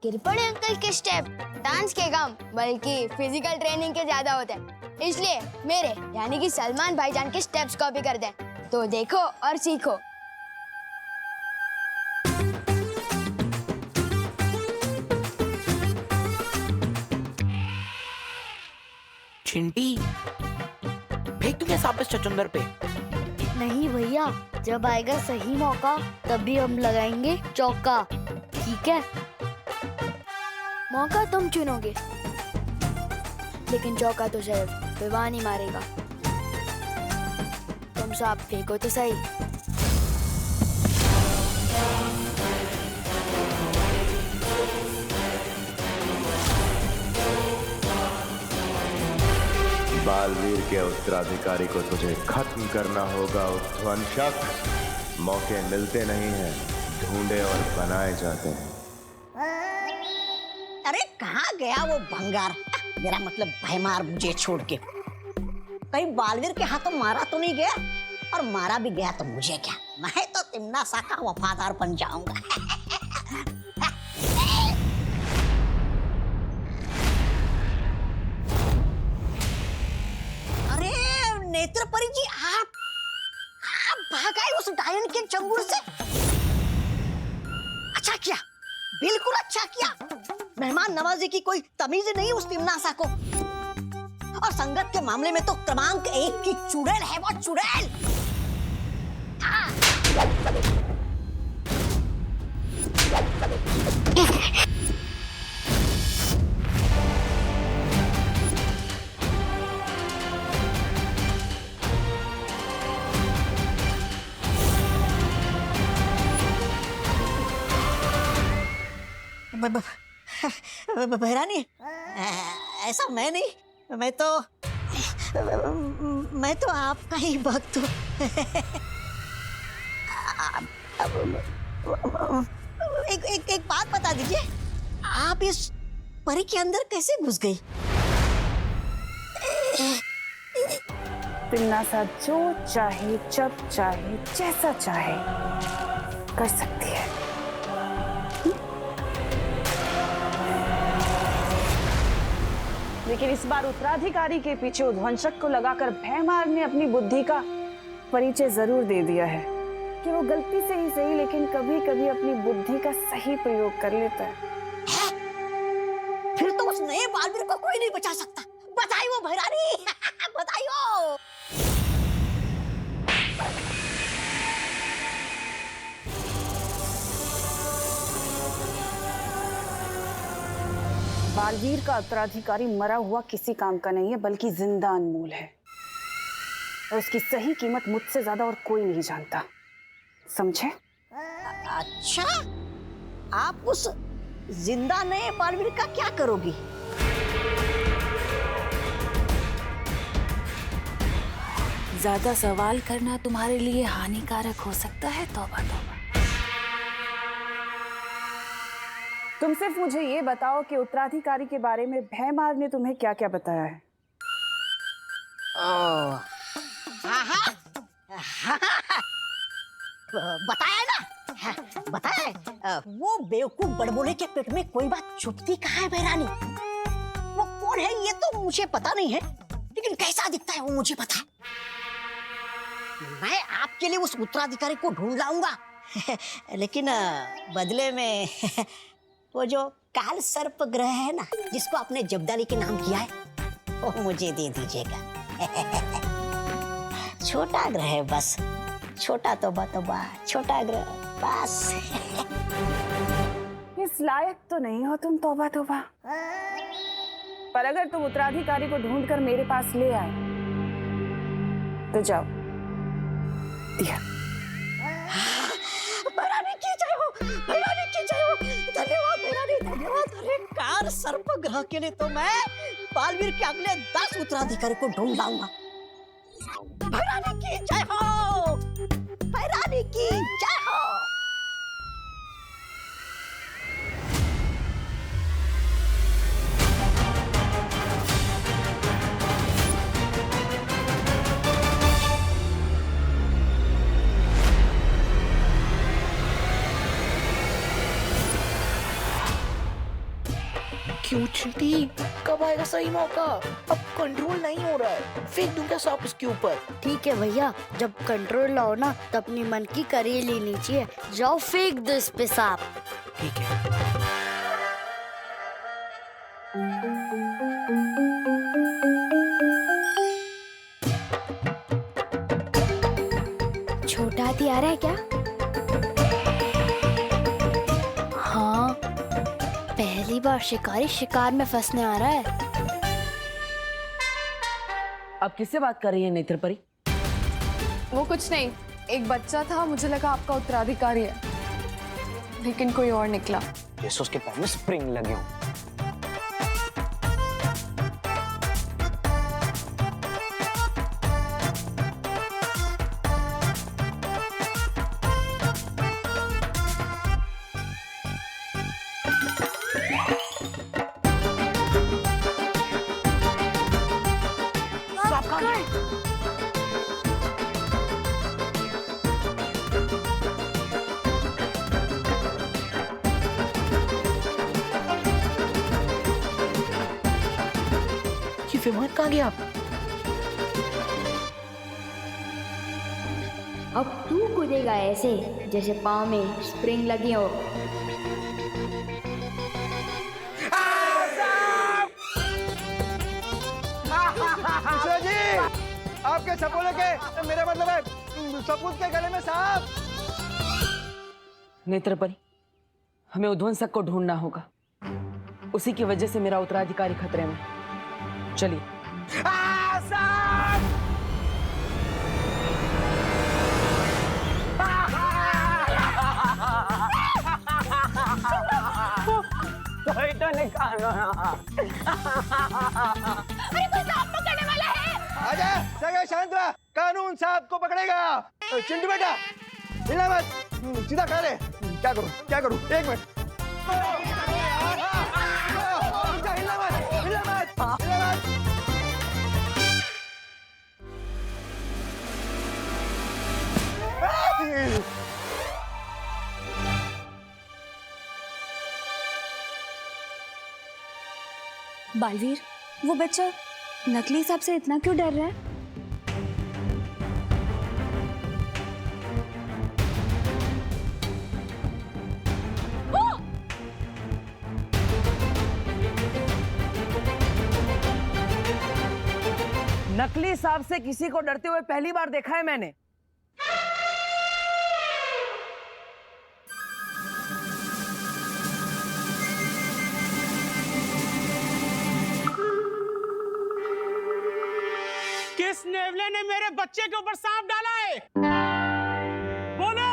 गिरपड़े uncle के step dance के कम बल्कि फिजिकल ट्रेनिंग के ज्यादा होते हैं, इसलिए मेरे यानी कि सलमान भाईजान के स्टेप्स कॉपी कर दें। तो देखो और सीखो। चिंटी, फेंक दूं क्या साबिस चचुंदर पे? नहीं भैया, जब आएगा सही मौका तभी हम लगाएंगे चौका, ठीक है? मौका तुम चुनोगे, लेकिन चौका तो शायद विवान ही मारेगा। तुम सब फेंको तो सही। बालवीर के उत्तराधिकारी को तुझे खत्म करना होगा उध्वंसक। मौके मिलते नहीं हैं, ढूंढे और बनाए जाते हैं। अरे कहाँ गया वो भंगार? मेरा मतलब भयमार मुझे छोड़ के कहीं बालवीर के हाथों मारा तो नहीं गया, और मारा भी गया तो मुझे क्या, मैं तो तिम्ना सा का वफादार बन जाऊंगा। अरे नेत्रपरी जी, आप भाग आए उस डायन के चंगुल से। अच्छा किया, बिल्कुल अच्छा किया। मेहमान नवाजी की कोई तमीज नहीं उस तिमनासा को, और संगत के मामले में तो क्रमांक 1 की चुड़ैल है वो, चुड़ैल। बहरानी, ऐसा मैं नहीं, मैं तो आपका ही भक्त हूँ। एक बात बता दीजिए, आप इस परी के अंदर कैसे घुस गई? तिम्नासा जो चाहे, जब चाहे, जैसा चाहे कर सकती है। लेकिन इस बार उत्तराधिकारी के पीछे उध्वंसक को लगाकर भयमार ने अपनी बुद्धि का परिचय जरूर दे दिया है कि वो गलती से ही सही, लेकिन कभी कभी अपनी बुद्धि का सही प्रयोग कर लेता है। फिर तो उस नए बालवीर को कोई नहीं बचा सकता। बताइए भैरानी, बताइए। बालवीर का उत्तराधिकारी मरा हुआ किसी काम का नहीं है, बल्कि जिंदा अनमोल है, और उसकी सही कीमत मुझसे ज्यादा और कोई नहीं जानता, समझे? अच्छा, आप उस जिंदा नए बालवीर का क्या करोगी? ज्यादा सवाल करना तुम्हारे लिए हानिकारक हो सकता है। तौबा तौबा। तुम सिर्फ मुझे ये बताओ कि उत्तराधिकारी के बारे में भयमार ने तुम्हें क्या क्या बताया है? बताया ना, बताया। वो बेवकूफ बड़बोले के पेट में कोई बात छुपती कहाँ है भैरानी? वो कौन है ये तो मुझे पता नहीं है, लेकिन कैसा दिखता है वो मुझे पता है। मैं आपके लिए उस उत्तराधिकारी को ढूंढ लाऊंगा, लेकिन बदले में वो जो काल सर्प ग्रह है ना, जिसको आपने जब्दाली के नाम किया है, वो मुझे दे दीजिएगा। छोटा ग्रह है बस, छोटा तौबा, छोटा ग्रह बस। इस लायक तो नहीं हो तुम, तौबा तौबा। पर अगर तुम उत्तराधिकारी को ढूंढकर मेरे पास ले आए तो जाओ, दिया। भैरानी की जय हो, भैरानी की जय हो। धन्यवाद भैरानी, धन्यवाद। अरे कार सर्प ग्रह के लिए तो मैं बालवीर के अगले 10 उत्तराधिकारी को ढूंढ लाऊंगा। भैरानी की जय हो, भैरानी की जय हो। क्यों चिंटी? कब आएगा सही मौका? अब कंट्रोल नहीं हो रहा है। फेंक दूं क्या सांप उसके ऊपर? ठीक है भैया, जब कंट्रोल लाओ ना तो अपनी मन की करी लेनी चाहिए। जाओ फेंक दो इस पे सांप। ठीक है। छोटा हाथी आ रहा है क्या? हाँ, पहली बार शिकारी शिकार में फंसने आ रहा है। अब किससे बात कर रही है नेत्रपरी? वो कुछ नहीं, एक बच्चा था, मुझे लगा आपका उत्तराधिकारी है, लेकिन कोई और निकला। जैसे उसके पैर में स्प्रिंग लगे हों। विमान कहाँ गया? अब तू कूदेगा ऐसे जैसे पाँव में स्प्रिंग लगी हो। जी, आपके सपूत के, मेरा मतलब है सपूत के गले में सांप। नेत्रपरी, हमें उध्वंसक को ढूंढना होगा। उसी की वजह से मेरा उत्तराधिकारी खतरे में। चलिए। तो निकालो। अरे कोई सांप पकड़ने वाला है। आजा, सगे शांत रहा, कानून सांप को पकड़ेगा। चिंटू बेटा, हिला मत, सीधा खा ले। क्या करूं? क्या करूं? एक मिनट। हिला मत, हिला मत, हिला मत। बालवीर, वो बच्चा नकली सांप से इतना क्यों डर रहा है? नकली सांप से किसी को डरते हुए पहली बार देखा है मैंने। किस नेवले ने मेरे बच्चे के ऊपर सांप डाला है? बोलो।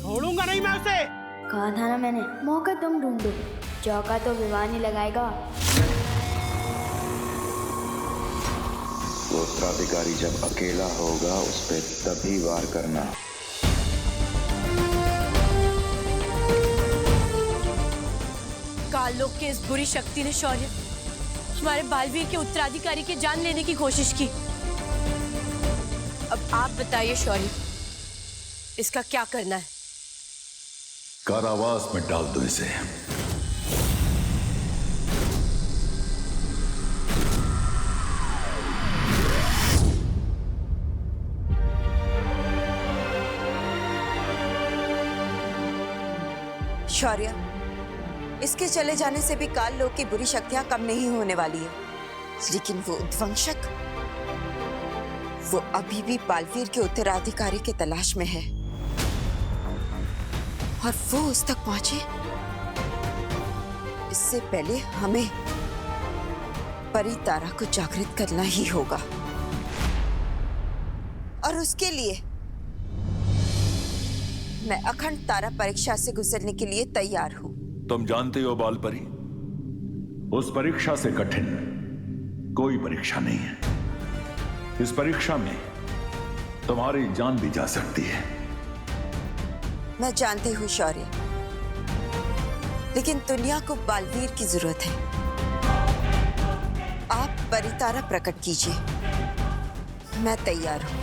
छोड़ूंगा नहीं मैं उसे। कहा था ना मैंने, मौका तुम ढूंढो, चौका तो विमान ही लगाएगा। वो उत्तराधिकारी जब अकेला होगा उस पे तभी वार करना। काललोक के इस बुरी शक्ति ने शौर्य हमारे बालवीर के उत्तराधिकारी की जान लेने की कोशिश की। अब आप बताइए शौर्य, इसका क्या करना है? कारावास में डाल दो इसे। शौर्य, इसके चले जाने से भी काल लोक की बुरी शक्तियां कम नहीं होने वाली है, लेकिन वो उद्वंशक, वो अभी भी बालवीर के उत्तराधिकारी की तलाश में है और वो उस तक पहुंचे इससे पहले हमें परी तारा को जागृत करना ही होगा। और उसके लिए मैं अखंड तारा परीक्षा से गुजरने के लिए तैयार हूं। तुम जानते हो बालपरी, उस परीक्षा से कठिन कोई परीक्षा नहीं है। इस परीक्षा में तुम्हारी जान भी जा सकती है। मैं जानती हूँ शौर्य, लेकिन दुनिया को बालवीर की जरूरत है। आप परितारा प्रकट कीजिए, मैं तैयार हूँ।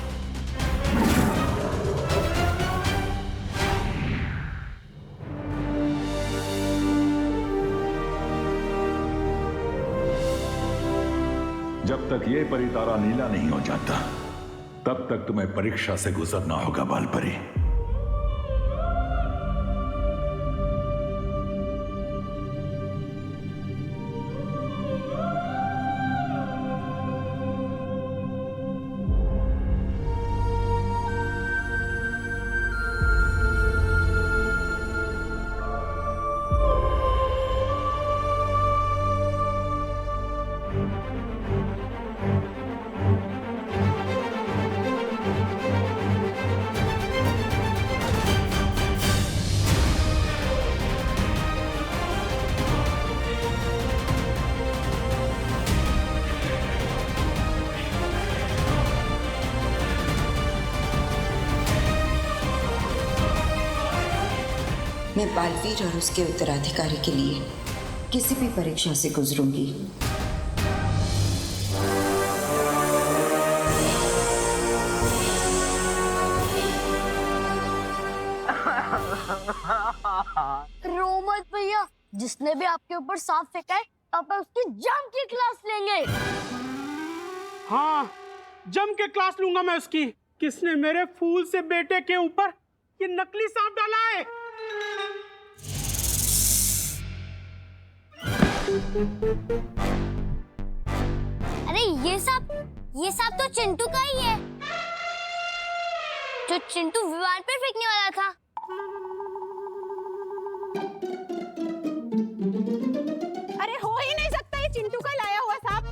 जब तक ये परितारा नीला नहीं हो जाता तब तक तुम्हें परीक्षा से गुजरना होगा बालपरी। मैं बालवीर और उसके उत्तराधिकारी के लिए किसी भी परीक्षा से गुजरूंगी। रो मत भैया, जिसने भी आपके ऊपर सांप फेंका है आप उसकी जम की क्लास लेंगे। हाँ, जम के क्लास लूंगा मैं उसकी। किसने मेरे फूल से बेटे के ऊपर ये नकली सांप डाला है? अरे ये सांप तो चिंटू का ही है, जो चिंटू विमान पर फेंकने वाला था। अरे हो ही नहीं सकता ये चिंटू का लाया हुआ सांप।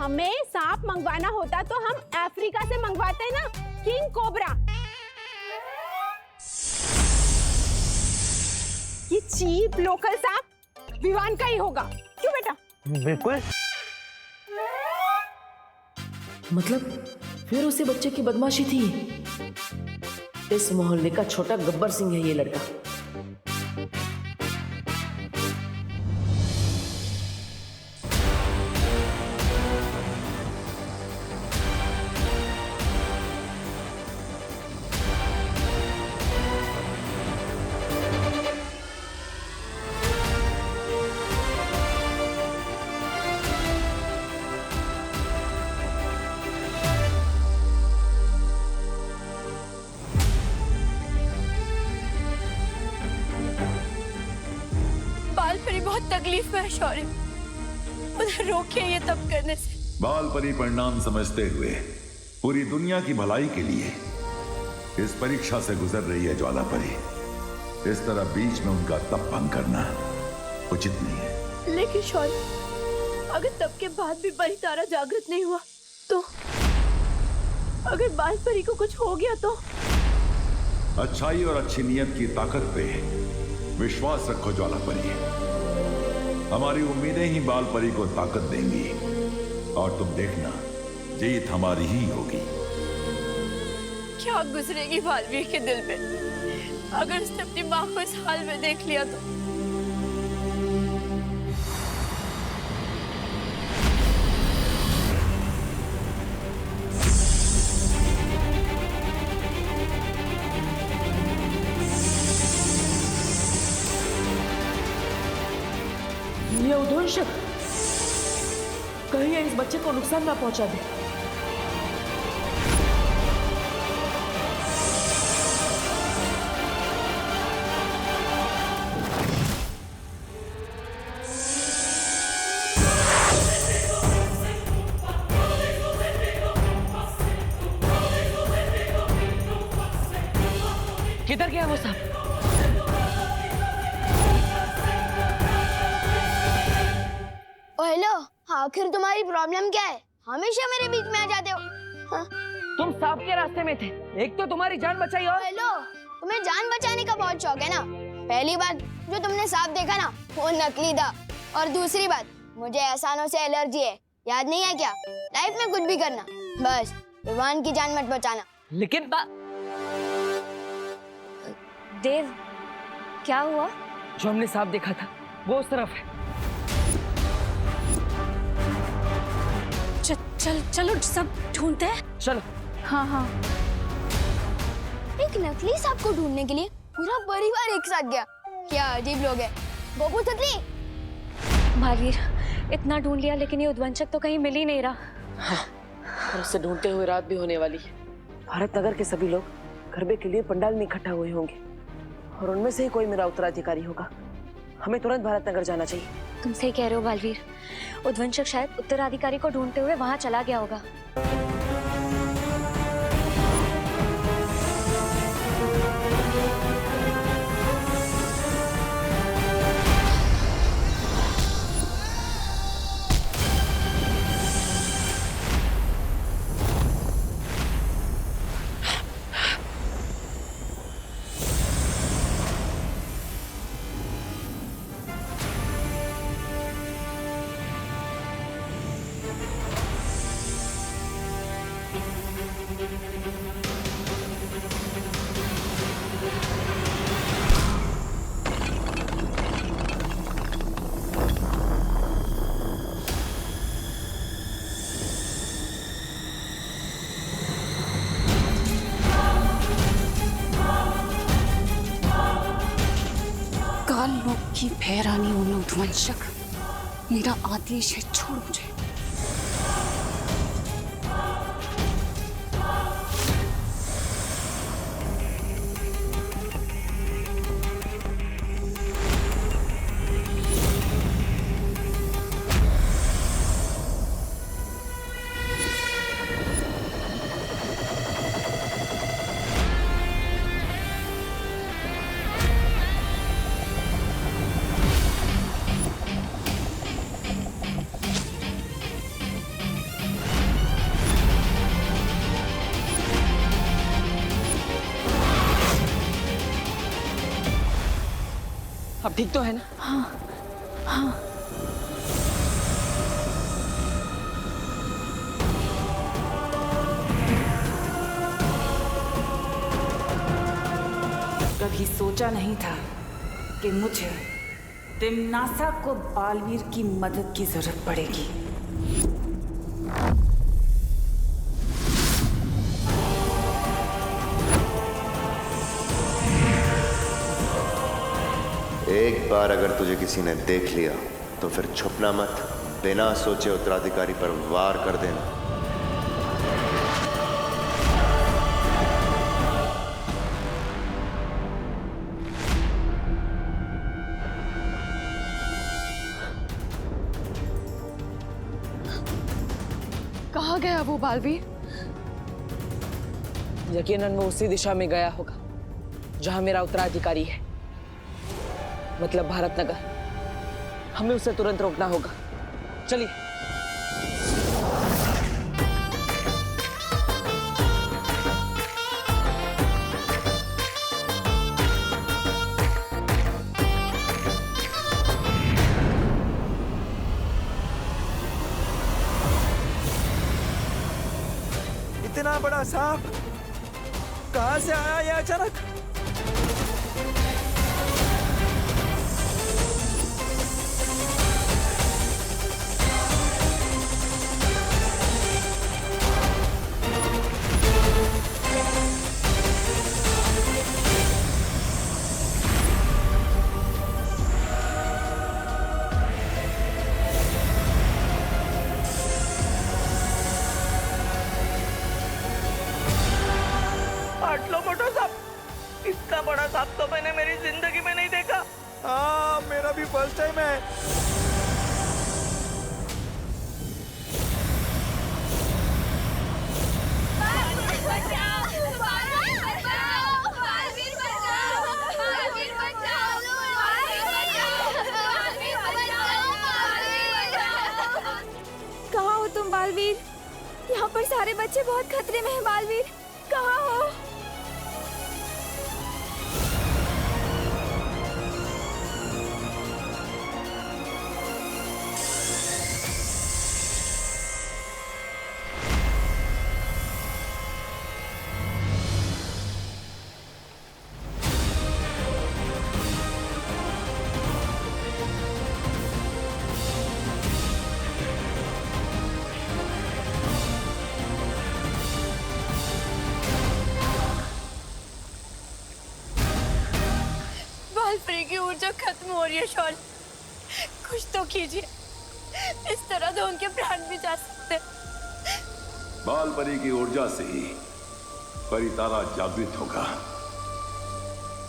हमें सांप मंगवाना होता तो हम अफ्रीका से मंगवाते ना, किंग कोबरा। ये चीप लोकल सांप विवान का ही होगा, क्यों बेटा? बिल्कुल। मतलब फिर उसी बच्चे की बदमाशी थी। इस मोहल्ले का छोटा गब्बर सिंह है ये लड़का। बहुत तकलीफ में है शौर्य, उन्हें रोकिए ये तब करने से। बालपरी परिणाम समझते हुए पूरी दुनिया की भलाई के लिए इस परीक्षा से गुजर रही है ज्वालापरी। इस तरह बीच में उनका तप भंग करना उचित नहीं है। लेकिन शौर्य, अगर तब के बाद भी परितारा जागृत नहीं हुआ तो, अगर बालपरी को कुछ हो गया तो? अच्छाई और अच्छी नियत की ताकत पे विश्वास रखो ज्वालापरी। हमारी उम्मीदें ही बालपरी को ताकत देंगी और तुम देखना जीत हमारी ही होगी। क्या गुजरेगी बालवीर के दिल में अगर उसने अपनी माँ को इस हाल में देख लिया तो? ये उद्वंशक कहीं इस बच्चे को नुकसान ना पहुंचा दे। किधर गया वो सब? हेलो, आखिर तुम्हारी प्रॉब्लम क्या है? हमेशा मेरे बीच में आ जाते हो। हाँ? तुम सांप के रास्ते में थे, एक तो तुम्हारी जान बचाई और हेलो, तुम्हें जान बचाने का बहुत शौक है ना? पहली बात जो तुमने सांप देखा ना वो नकली था, और दूसरी बात मुझे एहसानों से एलर्जी है, याद नहीं है क्या? लाइफ में कुछ भी करना, बस विवान की जान मत बचाना। लेकिन देव, क्या हुआ? जो हमने सांप देखा था वो उस तरफ है। चलो सब ढूंढते हैं। चलो। हाँ हाँ। एक नकली सांप को ढूंढने के लिए पूरा परिवार एक साथ गया। क्या अजीब लोग हैं। गोपू तितली। बालवीर, इतना ढूंढ लिया लेकिन ये उद्वंशक तो कहीं मिल ही नहीं रहा। हाँ, और उससे ढूंढते हुए रात भी होने वाली है। भारत नगर के सभी लोग गरबे के लिए पंडाल में इकट्ठा हुए होंगे और उनमें से ही कोई मेरा उत्तराधिकारी होगा। हमें तुरंत भारत नगर जाना चाहिए। तुम सही कह रहे हो बालवीर, उद्वंशक शायद उत्तराधिकारी को ढूंढते हुए वहां चला गया होगा। काल लोक की भैरानी उन उद्वंशक, मेरा आदेश है, छोड़ मुझे। अब ठीक तो है ना? हाँ हाँ। कभी सोचा नहीं था कि मुझे तिम्नासा को बालवीर की मदद की जरूरत पड़ेगी। एक बार अगर तुझे किसी ने देख लिया तो फिर छुपना मत, बिना सोचे उत्तराधिकारी पर वार कर देना। कहाँ गया वो बालवीर? यकीनन वो उसी दिशा में गया होगा जहां मेरा उत्तराधिकारी है, मतलब भारत नगर। हमें उसे तुरंत रोकना होगा। चलिए। इतना बड़ा सांप कहां से आया ये अचानक? आटलो मोटो सांप, इतना बड़ा सांप तो मैंने मेरी जिंदगी में नहीं देखा। हाँ, मेरा भी फर्स्ट टाइम है। कहाँ हो तुम बालवीर? यहाँ पर सारे बच्चे बहुत खतरे में हैं बालवीर, कहाँ हो? परी की ऊर्जा खत्म हो रही है शौर्य, कुछ तो कीजिए, इस तरह तो उनके प्राण भी जा सकते। बाल परी की ऊर्जा से ही परितारा जागृत होगा।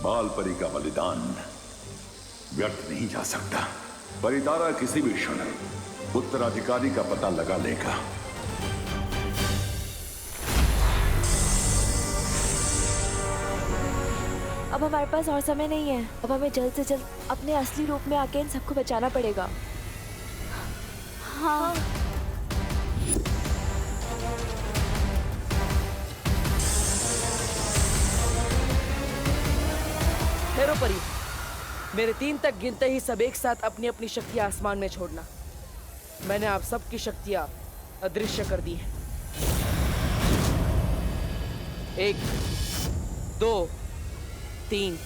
बाल परी का बलिदान व्यर्थ नहीं जा सकता। परितारा किसी भी क्षण उत्तराधिकारी का पता लगा लेगा। अब हमारे पास और समय नहीं है। अब हमें जल्द से जल्द अपने असली रूप में आके इन सबको बचाना पड़ेगा। हाँ। ठहरो परी, मेरे 3 तक गिनते ही सब एक साथ अपनी अपनी शक्तियां आसमान में छोड़ना। मैंने आप सबकी शक्तियां अदृश्य कर दी हैं। 1, 2, 3